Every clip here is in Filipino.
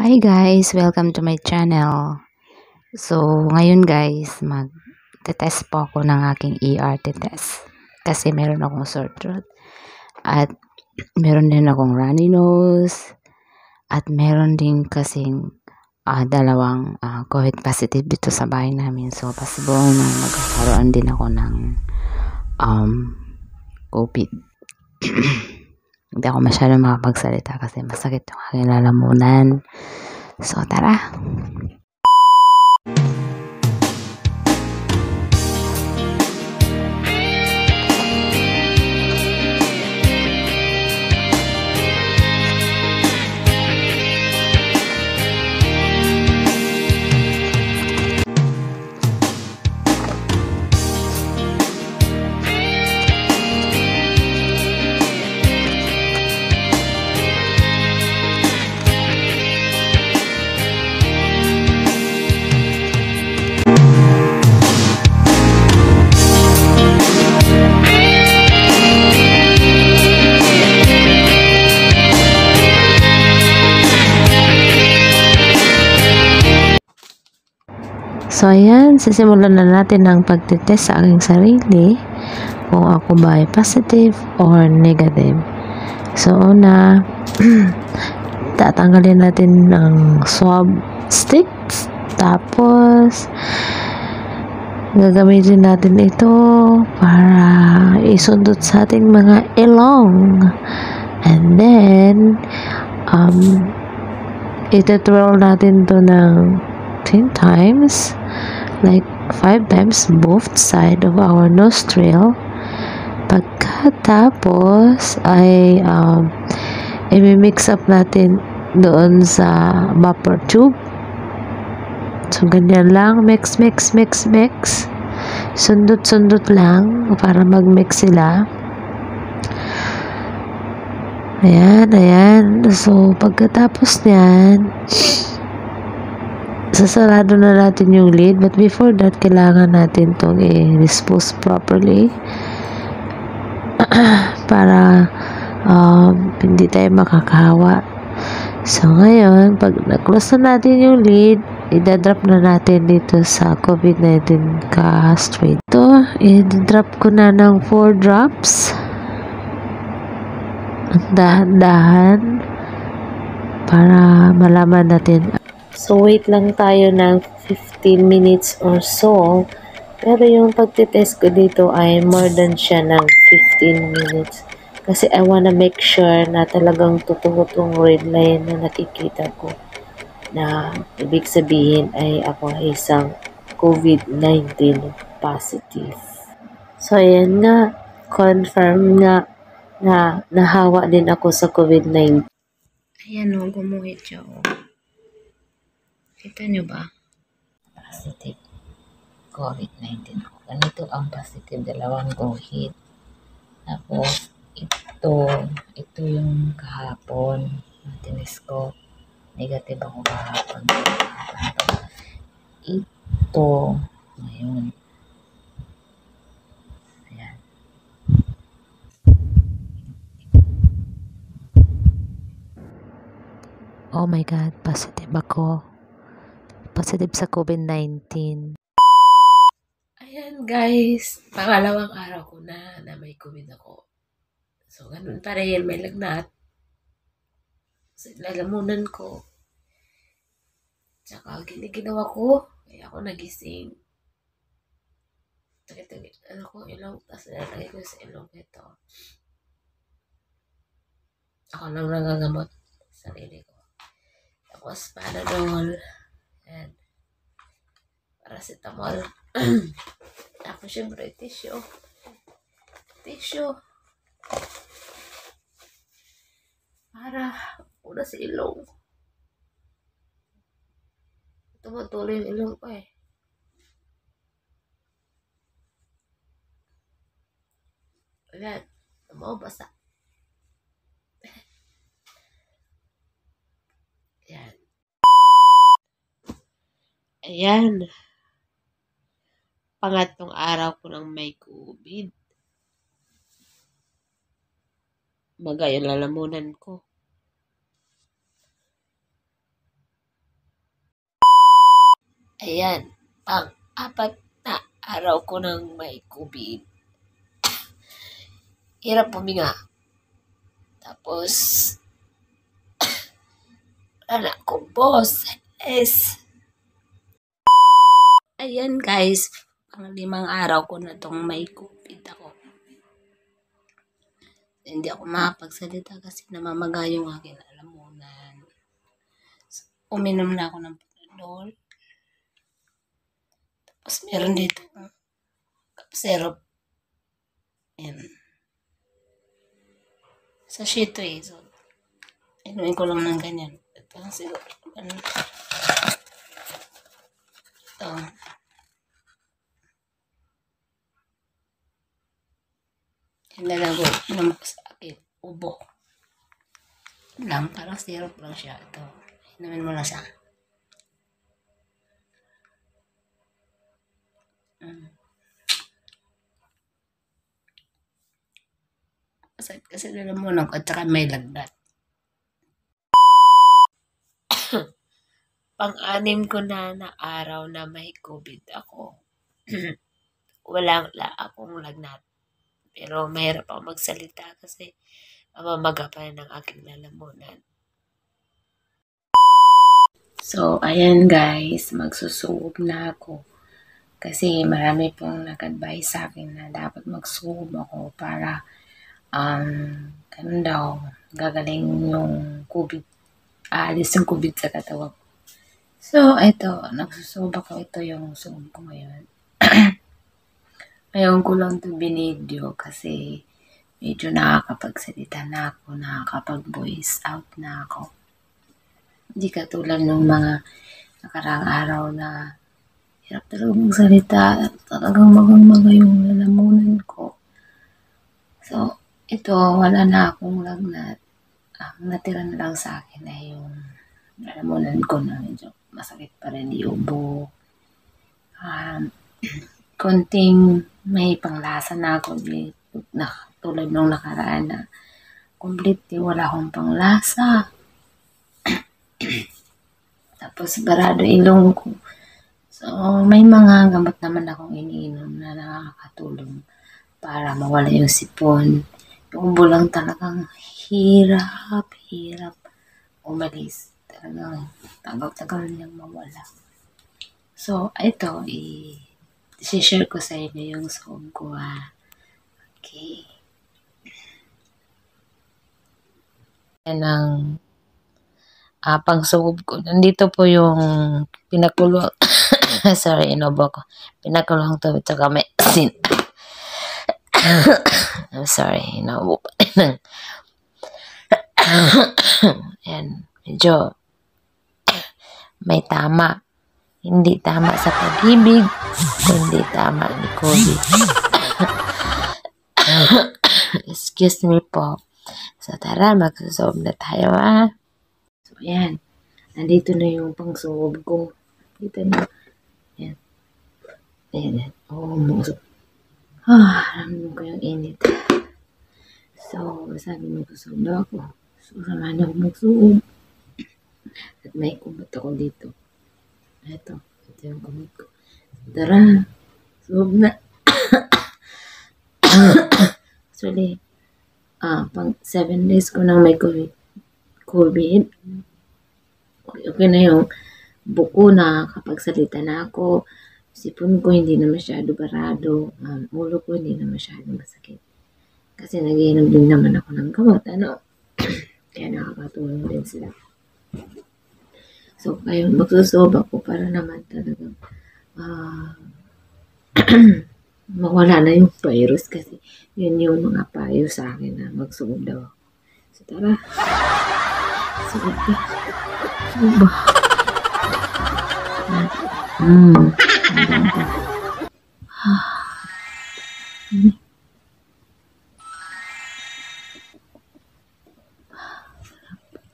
Hi guys, welcome to my channel. So, ngayon guys, mag-test po ako ng aking ERT test. Kasi meron akong sore throat. At meron din akong runny nose. At meron din kasing dalawang COVID positive dito sa bahay namin. So, possible na magkakaroon din ako ng COVID. Hindi ako masyadong makapagsalita kasi masakit yung aking lalamunan. So, tara! So, ayan, sisimulan na natin ang pagtitest sa aking sarili kung ako ba ay positive or negative. So, una, tatanggalin natin ng swab sticks. Tapos, gagamitin natin ito para isundot sa ating mga ilong. And then, ito-twirl natin to ng 10 times. Like 5 times both side of our nostril. Pagkatapos ay i-mix up natin doon sa buffer tube. So ganyan lang, mix. Sundot lang para mag-mix sila. Ayan. So pagkatapos niyan, sasarado na natin yung lid, but before that, kailangan natin itong i-dispose properly para hindi tayo makakahawa. So, ngayon, pag na-close na natin yung lid, i-drop na natin dito sa COVID-19 castrate. Ito, i-drop ko na ng 4 drops. Dahan-dahan para malaman natin. So, wait lang tayo ng 15 minutes or so. Pero yung pagtitest ko dito ay more than siya ng 15 minutes. Kasi I wanna make sure na talagang totoo tong red line na nakikita ko. Na ibig sabihin ay ako ay isang COVID-19 positive. So, ayan nga. Confirm nga na nahawa din ako sa COVID-19. Ayan o, gumuhit siya o. Kita nyo ba? Positive COVID-19 ko. Ganito ang positive, dalawang guhit. Tapos, ito yung kahapon. Tinis ko. Negative ako kahapon. Ito, ngayon. Ayan. Oh my God, positive ako. Positive sa COVID-19. Ayan guys, pangalawang araw ko na may COVID ako. So, ganun pa rin, may lagnat. So, lalamunan ko. Tsaka, ginawa ko, kaya ako nagising. Ano ko, ilong, tapos nalagay ko sa ilong ito. Ako lang nangangamot sa sarili ko. Tapos, Panadol. And, paracetamol. Tapos, syempre, tissue. Para, una sa ilong. Tumutuloy yung ilong ko eh. Ayan, basa. Ayan. Ayan. Pangatlong araw ko nang may COVID. Baga yung lalamunan ko. Ayan, pang-apat na araw ko nang may COVID. Hirap huminga. Tapos, wala na akong boses. Ayan guys, pang-5 araw ko na tong may COVID ako. Hindi ako makapagsalita kasi namamaga yung aking lalamunan. Uminom na ako ng Panadol. Tapos meron dito syrup. Ayan. Sa sheet to So, inumin ko lang ng ganyan. Ito ang siguro. Ito. Hinalago naman ko sa akin. Ubo. Lang, parang syrup lang siya. Ito. Inumin mo lang siya. Kasi lalamunan ko at saka may lagnat. Pang-6 ko na araw na may COVID ako. Wala akong lagnat. Pero mahirap ako magsalita kasi mamamaga pa rin ang aking lalamunan. So, ayan guys, magsusuob na ako. Kasi marami pong nag-advise sa akin na dapat magsuob ako para ganun daw, gagaling yung COVID, aalis yung COVID sa katawan ko. So, ito, nagsusuob ako. Ito yung suob ko ngayon. Ngayon ko lang ito binidyo kasi medyo nakakapagsalita na ako, nakakapag-voice out na ako. Hindi katulad ng mga nakaraang araw na hirap talagang magsalita at talagang magang-maga yung lalamunan ko. So, ito, wala na akong lagnat. Ang natira na lang sa akin ay yung lalamunan ko na medyo masakit pa rin yung ubo. Konting may panglasa na ako tulad nung nakaraan na completely wala akong panglasa. Tapos barado ilong ko. So, may mga gamot naman akong iniinom na nakakatulong para mawala yung sipon. Yung ubo lang talagang hirap umalis. Talagang tagal niyang mawala. So, ito, i-share ko sa inyo yung suob ko. Okay. Yan ang pang-suob ko. Nandito po yung pinakulo. Sorry, inobo ko. Pinakulong to at saka may asin. I'm sorry, inobo pa rin. Yan, medyo may tama. Hindi tama sa pag-ibig, hindi tama ni COVID. Excuse me po. So, tara, magsusuob na tayo, So, ayan. Nandito na yung pang-suob ko. Dito na. Ayan. Ayan. Oh, musok. Alam ko yung init. So, sabi magsusuob na ako. So, samahan ako magsuob. At may kumot ako dito. Ito yung kumot ko. Tara, suob na. Actually, pang 7 days ko nang may COVID. Okay na yung buko na kapag salita na ako. Sipon ko hindi na masyado barado. Ulo ko hindi na masyado masakit. Kasi nag-iinom din naman ako ng gamot. Kaya nakakatulong din sila. So, kayo magsusuob ako para naman talagang mawala na yung virus kasi yun yung mga payo sa akin na magsuob daw ako. So, tara. Suob ka. Suob ba?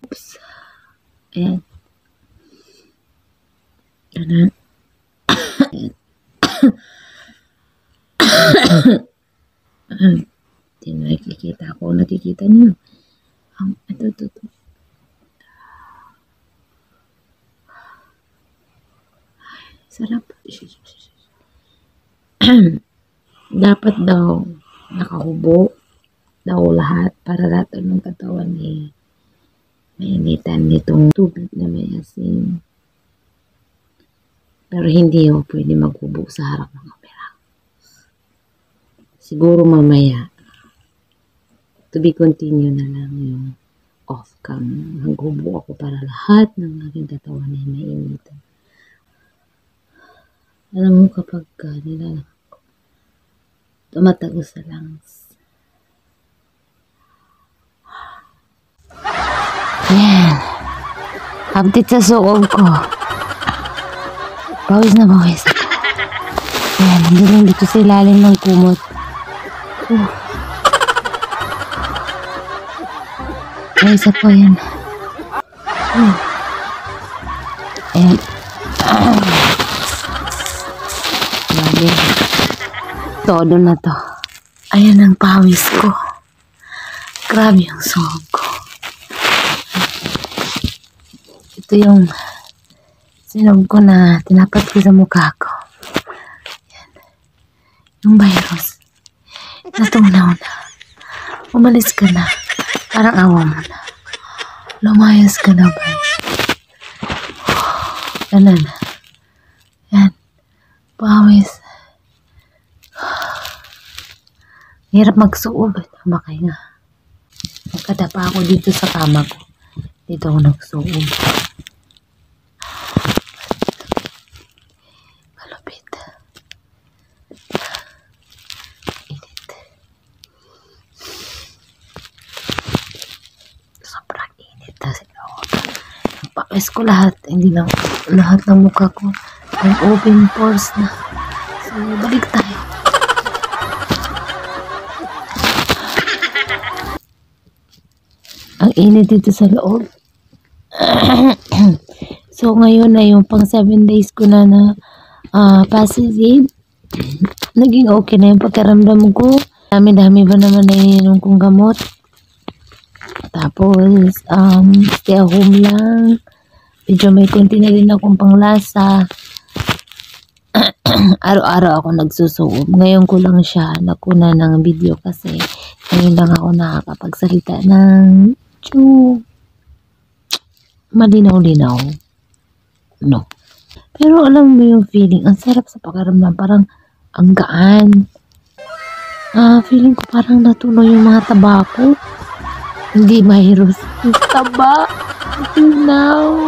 Oops. Ayan. Ayan. Nakikita ko. Nakikita niyo. Ito. Sarap. Dapat daw nakahubo daw lahat para lahat ng katawan mainitan nitong tubig na may asin. Pero hindi ako pwede maghubo sa harap ng kamera. Siguro mamaya, to be continue na lang yung off-cam. Maghubo ako para lahat ng aking katawan ay mainitan. Alam mo kapag nilalakad ko, tumatagos sa lungs. Ayan. Update sa suog ko. Bawis na bawis ako. Ayan, nandun dito sa ilalim ng kumot. Ay, isa po yan. Ayan. Grabe. Todo na to. Ayan ang pawis ko. Grabe yung suog ko. Ito yung sinog ko na tinapat ko sa mukha ko. Yan. Yung virus. Natunaw na. Umalis ka na. Parang awa mo na. Lumayas ka na ba? Ganun. Yan. Pawis. Hirap magsuog. Makahinga. Magkadapa ako dito sa kama ko. Dito ako nagsuog. Malupit. Init. Sobrang init. Pawis ko lahat. Hindi lang lahat ng mukha ko. Ang open pores na. So, balik tayo. Ang init dito sa loob. So, ngayon na yung pang 7 days ko na positive. Naging okay na yung pagkaramdam ko. Dami-dami ba naman na ininom kong gamot. Tapos, stay home lang. Medyo may konti na din akong panglasa. Araw-araw ako nagsusuob. Ngayon ko lang siya nakuna ng video kasi ngayon lang ako nakakapagsalita ng malinaw-linaw. No. Pero alam mo yung feeling, ang sarap sa pakaramdam, parang ang gaan. Feeling ko parang natuloy yung mga taba ko. Hindi virus. Yung taba. Tunaw.